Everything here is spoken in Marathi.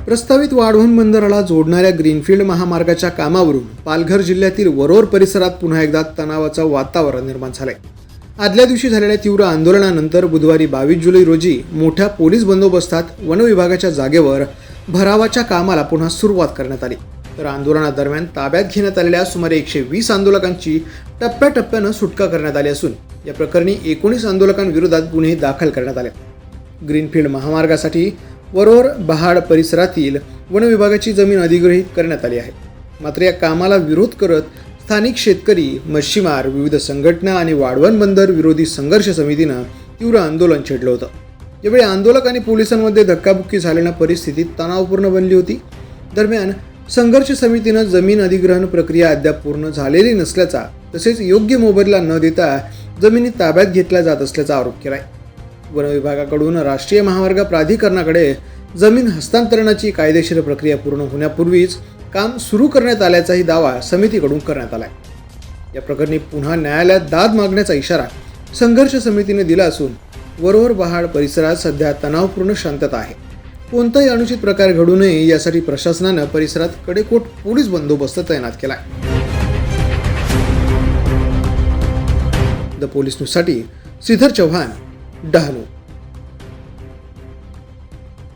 प्रस्तावित वाढवण बंदराला जोडणाऱ्या ग्रीनफील्ड महामार्गाच्या कामावरून पालघर जिल्ह्यातील वरोर परिसरात पुन्हा एकदा तणावाचं वातावरण निर्माण झालंय. आदल्या दिवशी झालेल्या तीव्र आंदोलनानंतर बुधवारी 22 जुलै रोजी मोठ्या पोलीस बंदोबस्तात वन विभागाच्या जागेवर भरावाच्या कामाला पुन्हा सुरुवात करण्यात आली. तर आंदोलनादरम्यान ताब्यात घेण्यात आलेल्या सुमारे 120 आंदोलकांची टप्प्याटप्प्यानं सुटका करण्यात आली असून या प्रकरणी 19 आंदोलकांविरोधात गुन्हे दाखल करण्यात आले. ग्रीनफील्ड महामार्गासाठी वरोर बहाड परिसरातील वन विभागाची जमीन अधिग्रहित करण्यात आली आहे. मात्र या कामाला विरोध करत स्थानिक शेतकरी, मच्छीमार, विविध संघटना आणि वाढवण बंदर विरोधी संघर्ष समितीनं तीव्र आंदोलन छेडलं होतं. यावेळी आंदोलक आणि पोलिसांमध्ये धक्काबुक्की झाल्यानं परिस्थिती तणावपूर्ण बनली होती. दरम्यान संघर्ष समितीनं जमीन अधिग्रहण प्रक्रिया अद्याप पूर्ण झालेली नसल्याचा तसेच योग्य मोबदला न देता जमिनी ताब्यात घेतल्या जात असल्याचा आरोप केलाय. वन विभागाकडून राष्ट्रीय महामार्ग प्राधिकरणाकडे जमीन हस्तांतरणाची कायदेशीर प्रक्रिया पूर्ण होण्यापूर्वीच काम सुरू करण्यात आल्याचाही दावा समितीकडून करण्यात आलाय. या प्रकरणी पुन्हा न्यायालयात दाद मागण्याचा इशारा संघर्ष समितीने दिला असून वरोर बहाड परिसरात सध्या तणावपूर्ण शांतता आहे. कोणताही अनुचित प्रकार घडू नये यासाठी प्रशासनानं परिसरात कडेकोट पोलीस बंदोबस्त तैनात केलाय. द पोलीस न्यूजसाठी श्रीधर चव्हाण, डहाणू.